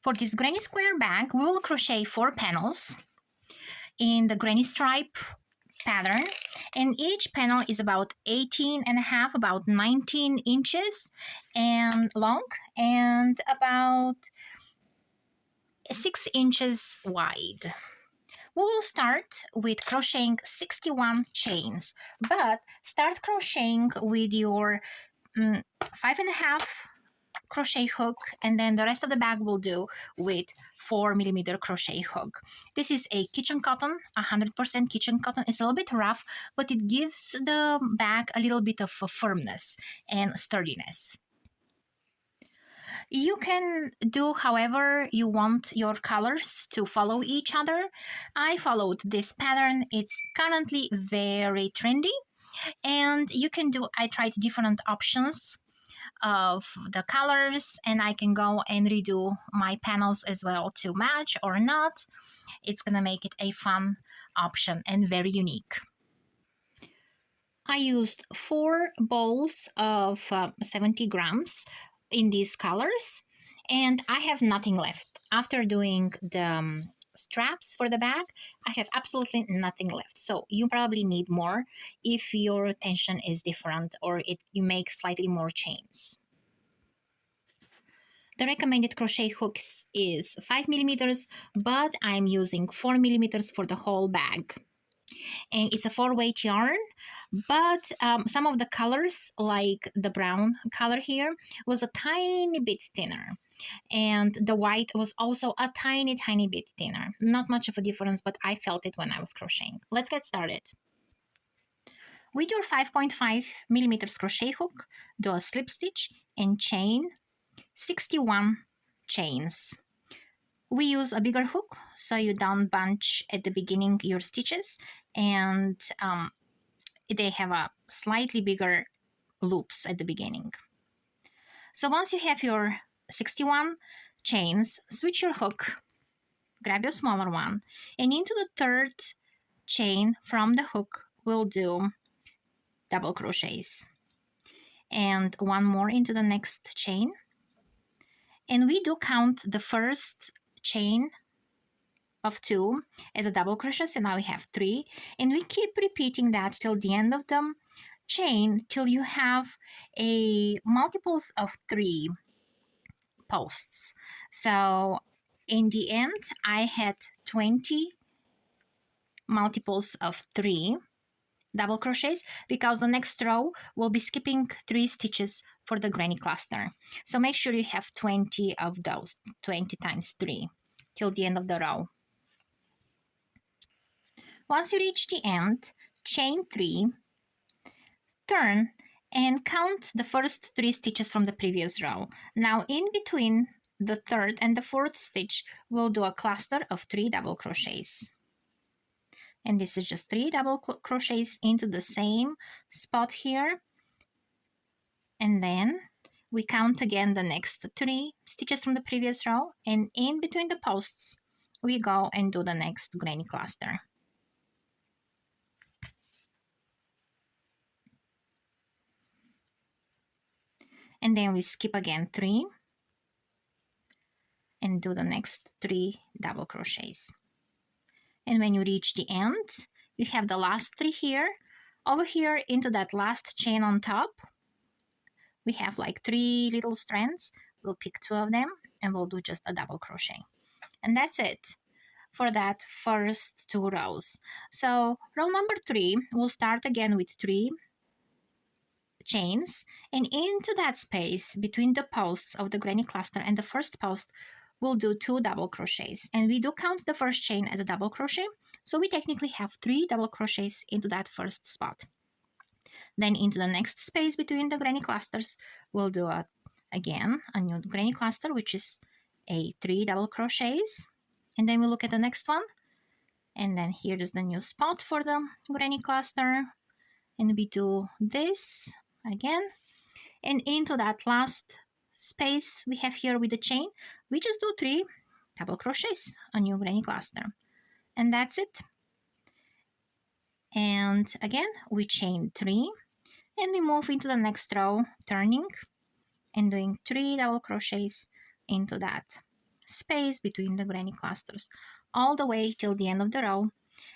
For this granny square bag, we will crochet 4 panels in the granny stripe pattern, and each panel is about 18.5, about 19 inches and long, and about 6 inches wide. We will start with crocheting 61 chains, but start crocheting with your 5.5 crochet hook, and then the rest of the bag will do with 4mm crochet hook. This is a kitchen cotton, 100% kitchen cotton. It's a little bit rough, but it gives the bag a little bit of a firmness and sturdiness. You can do however you want your colors to follow each other. I followed this pattern. It's currently very trendy, and you can do, I tried different options of the colors, and I can go and redo my panels as well to match or not. It's gonna make it a fun option and very unique. I used 4 bowls of 70 grams in these colors, and I have nothing left. After doing the straps for the bag, I have absolutely nothing left. So you probably need more if your tension is different or you make slightly more chains. The recommended crochet hooks is 5mm, but I'm using 4mm for the whole bag. And it's a 4-weight yarn, but some of the colors, like the brown color here, was a tiny bit thinner, and the white was also a tiny bit thinner. Not much of a difference, but I felt it when I was crocheting. Let's get started. With your 5.5mm crochet hook, do a slip stitch and chain 61 chains. We use a bigger hook so you don't bunch at the beginning your stitches, and they have a slightly bigger loops at the beginning. So once you have your 61 chains, switch your hook, grab your smaller one, and into the 3rd chain from the hook we'll do double crochets, and 1 more into the next chain. And we do count the first chain of 2 as a double crochet, so now we have 3, and we keep repeating that till the end of the chain, till you have a multiples of 3 posts. So in the end I had 20 multiples of 3 double crochets, because the next row will be skipping 3 stitches for the granny cluster. So make sure you have 20 of those, 20 times 3, till the end of the row. Once you reach the end, chain 3, turn, and count the first 3 stitches from the previous row. Now in between the 3rd and the 4th stitch, we'll do a cluster of 3 double crochets. And this is just 3 double crochets into the same spot here. And then we count again the next 3 stitches from the previous row, and in between the posts we go and do the next granny cluster. And then we skip again 3 and do the next 3 double crochets. And when you reach the end, you have the last 3 here. Over here into that last chain on top, we have like 3 little strands. We'll pick 2 of them and we'll do just a double crochet. And that's it for that first 2 rows. So row number 3, we'll start again with 3 chains, and into that space between the posts of the granny cluster and the first post, we'll do 2 double crochets. And we do count the first chain as a double crochet, so we technically have 3 double crochets into that first spot. Then into the next space between the granny clusters, we'll do again a new granny cluster, which is a 3 double crochets. And then we look at the next one, and then here is the new spot for the granny cluster, and we do this again, and into that last space we have here with the chain, we just do 3 double crochets, a new granny cluster, and that's it. And again we chain 3, and we move into the next row, turning and doing 3 double crochets into that space between the granny clusters all the way till the end of the row.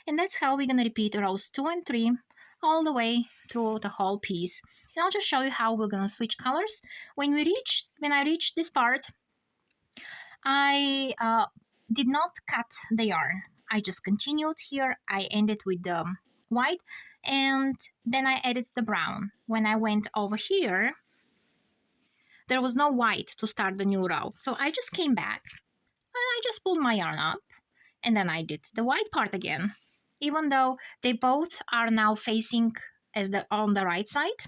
And that's how we're going to repeat rows 2 and 3 all the way through the whole piece. And I'll just show you how we're going to switch colors. When I reached this part, I did not cut the yarn. I just continued here. I ended with the white, and then I added the brown. When I went over here, there was no white to start the new row. So I just came back and I just pulled my yarn up, and then I did the white part again. Even though they both are now facing on the right side,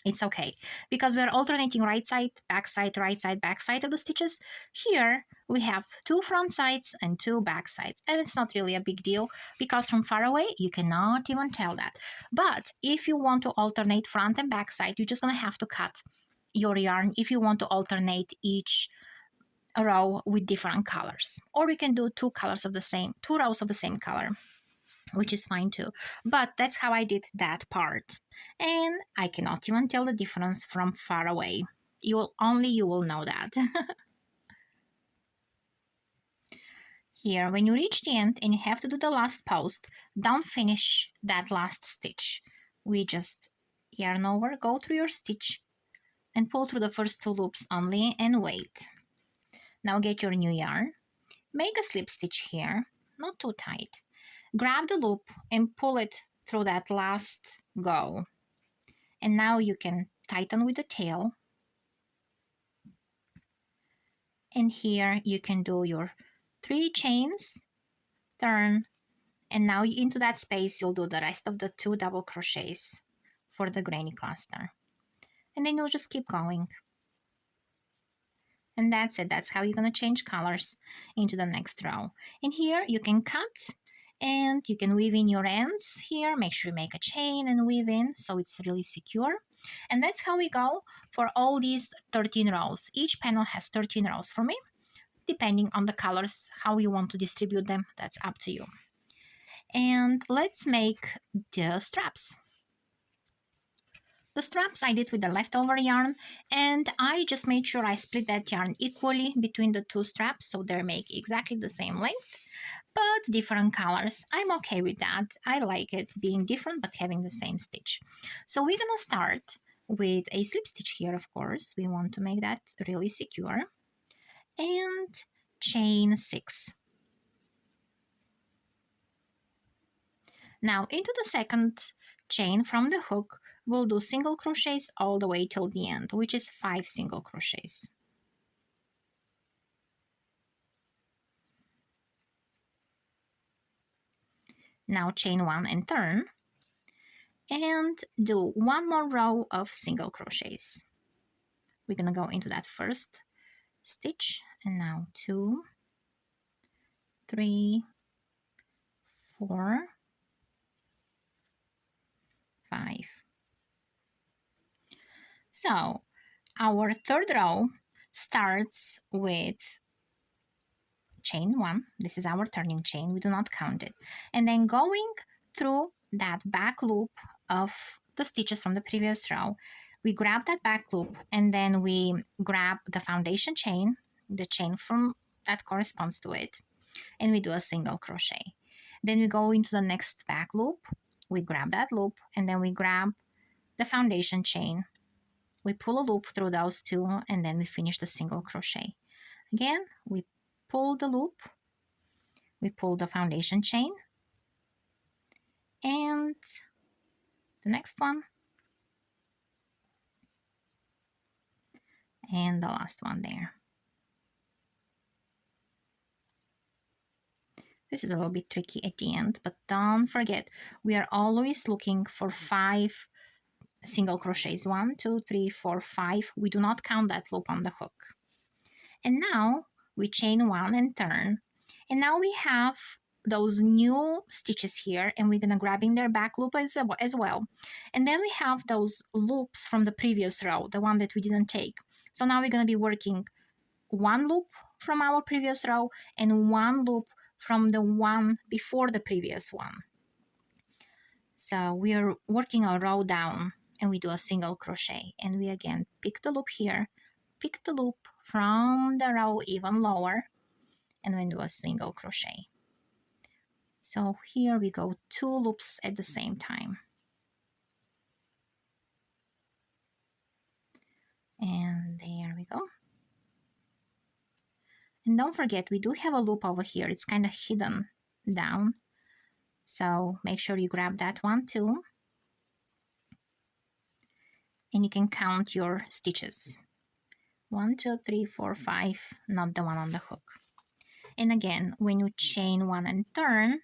it's okay because we're alternating right side, back side, back side of the stitches. Here we have 2 front sides and 2 back sides, and it's not really a big deal because from far away you cannot even tell that. But if you want to alternate front and back side, you're just gonna have to cut your yarn if you want to alternate each row with different colors. Or we can do 2 rows of the same color, which is fine too. But that's how I did that part. And I cannot even tell the difference from far away. You will know that. Here, when you reach the end and you have to do the last post, don't finish that last stitch. We just yarn over, go through your stitch, and pull through the first 2 loops only and wait. Now get your new yarn, make a slip stitch here, not too tight. Grab the loop and pull it through that last go. And now you can tighten with the tail. And here you can do your 3 chains, turn, and now into that space you'll do the rest of the 2 double crochets for the granny cluster. And then you'll just keep going. And that's it. That's how you're going to change colors into the next row. And here you can cut and you can weave in your ends here. Make sure you make a chain and weave in so it's really secure. And that's how we go for all these 13 rows. Each panel has 13 rows for me. Depending on the colors, how you want to distribute them, that's up to you. And let's make the straps. The straps I did with the leftover yarn, and I just made sure I split that yarn equally between the 2 straps so they make exactly the same length, but different colors. I'm okay with that. I like it being different but having the same stitch. So we're gonna start with a slip stitch here, of course. We want to make that really secure. And chain 6. Now into the second chain from the hook, we'll do single crochets all the way till the end, which is 5 single crochets. Now chain 1 and turn, and do 1 more row of single crochets. We're gonna go into that first stitch, and now 2, 3, 4, 5. So our third row starts with chain 1. This is our turning chain. We do not count it. And then going through that back loop of the stitches from the previous row, we grab that back loop and then we grab the foundation chain, the chain from that corresponds to it, and we do a single crochet. Then we go into the next back loop, we grab that loop, and then we grab the foundation chain. We pull a loop through those 2, and then we finish the single crochet. Again, we pull the loop, we pull the foundation chain, and the next one, and the last one there. This is a little bit tricky at the end, but don't forget, we are always looking for 5 single crochets. 1, 2, 3, 4, 5. We do not count that loop on the hook. And now we chain 1 and turn. And now we have those new stitches here, and we're gonna grab in their back loop as well. And then we have those loops from the previous row, the one that we didn't take. So now we're gonna be working 1 loop from our previous row and 1 loop from the one before the previous one. So we are working a row down and we do a single crochet, and we again pick the loop here, pick the loop from the row even lower, and then do a single crochet. So here we go 2 loops at the same time. And there we go. And don't forget, we do have a loop over here. It's kind of hidden down. So make sure you grab that one too. And you can count your stitches. 1, 2, 3, 4, 5, not the one on the hook. And again, when you chain 1 and turn,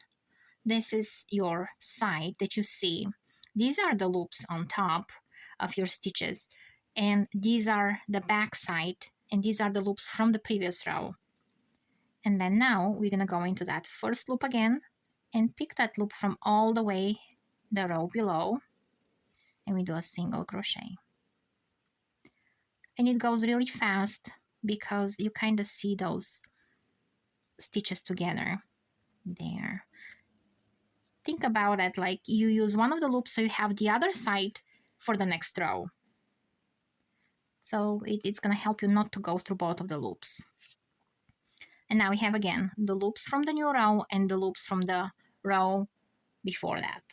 this is your side that you see. These are the loops on top of your stitches, and these are the back side, and these are the loops from the previous row. And then now we're gonna go into that first loop again and pick that loop from all the way the row below, and we do a single crochet. And it goes really fast because you kind of see those stitches together there. Think about it like you use one of the loops so you have the other side for the next row. So it's going to help you not to go through both of the loops. And now we have again the loops from the new row and the loops from the row before that.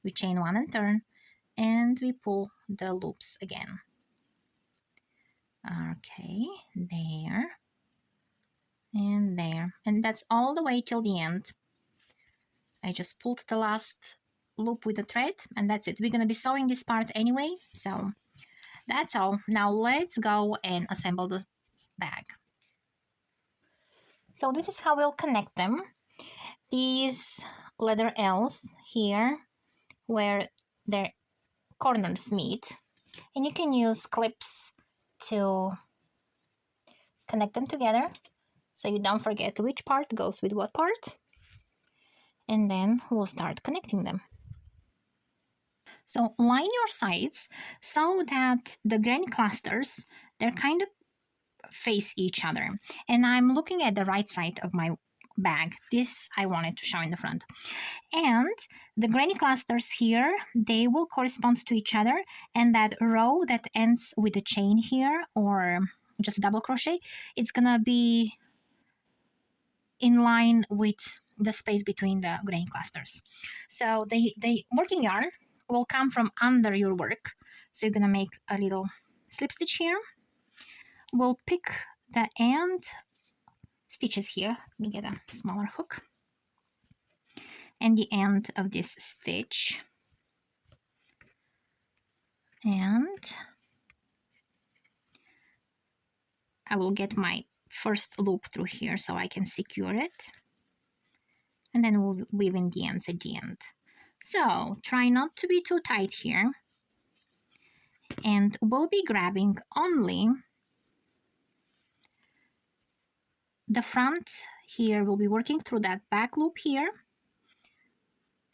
We chain 1 and turn, and we pull the loops again. Okay, there and there, and that's all the way till the end. I just pulled the last loop with the thread, and that's it. We're going to be sewing this part anyway, so that's all. Now let's go and assemble the bag. So this is how we'll connect them. These letter L's here where their corners meet, and you can use clips to connect them together so you don't forget which part goes with what part. And then we'll start connecting them. So line your sides so that the granny clusters, they're kind of face each other. And I'm looking at the right side of my bag. This I wanted to show in the front. And the granny clusters here, they will correspond to each other. And that row that ends with a chain here or just a double crochet, it's gonna be in line with the space between the granny clusters. So the working yarn will come from under your work. So you're gonna make a little slip stitch here. We'll pick the end stitches here. Let me get a smaller hook. And the end of this stitch. And I will get my first loop through here so I can secure it. And then we'll weave in the ends at the end. So try not to be too tight here. And we'll be grabbing only the front here. We'll be working through that back loop here.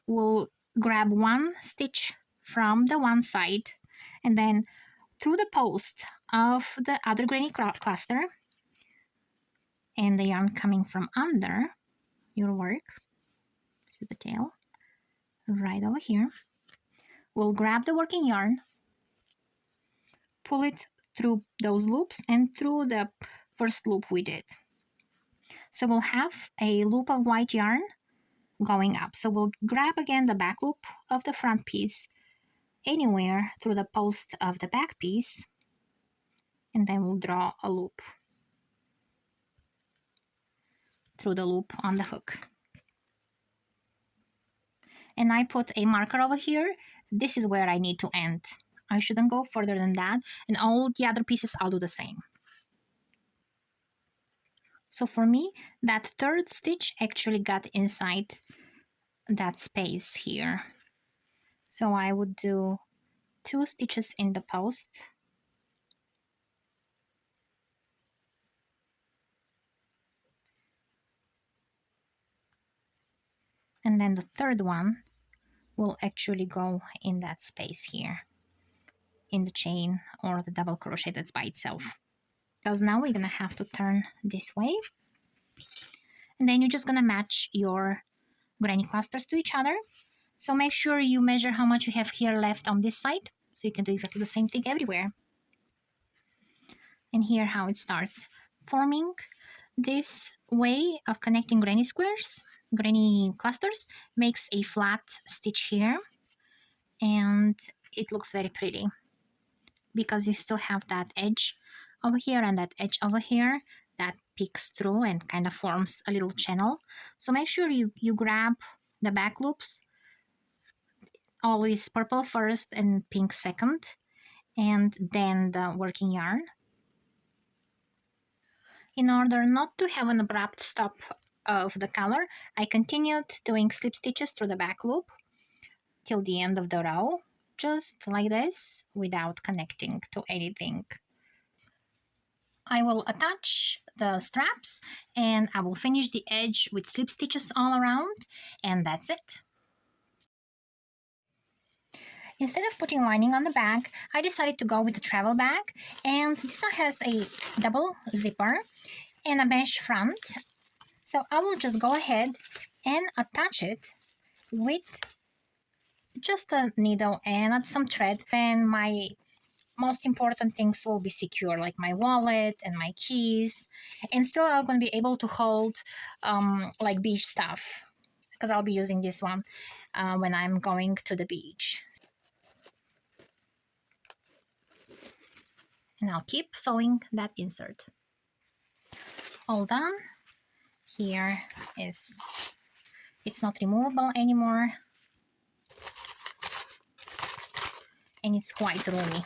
We'll grab 1 stitch from the one side and then through the post of the other granny cluster and the yarn coming from under your work. This is the tail right over here. We'll grab the working yarn, pull it through those loops and through the first loop we did. So we'll have a loop of white yarn going up. So we'll grab again the back loop of the front piece anywhere through the post of the back piece, and then we'll draw a loop through the loop on the hook. And I put a marker over here. This is where I need to end. I shouldn't go further than that, and all the other pieces I'll do the same. So for me, that third stitch actually got inside that space here. So I would do 2 stitches in the post. And then the third one will actually go in that space here, in the chain or the double crochet that's by itself. Because now we're gonna have to turn this way. And then you're just gonna match your granny clusters to each other. So make sure you measure how much you have here left on this side, so you can do exactly the same thing everywhere. And here how it starts forming. This way of connecting granny squares, granny clusters, makes a flat stitch here, and it looks very pretty because you still have that edge over here and that edge over here that peeks through and kind of forms a little channel. So make sure you grab the back loops, always purple first and pink second, and then the working yarn. In order not to have an abrupt stop of the color, I continued doing slip stitches through the back loop till the end of the row, just like this, without connecting to anything. I will attach the straps and I will finish the edge with slip stitches all around, and that's it. Instead of putting lining on the bag, I decided to go with the travel bag, and this one has a double zipper and a mesh front. So I will just go ahead and attach it with just a needle and add some thread, and my most important things will be secure, like my wallet and my keys, and still I'm going to be able to hold like beach stuff, because I'll be using this one when I'm going to the beach. And I'll keep sewing that insert. All done. Here is, it's not removable anymore, and it's quite roomy.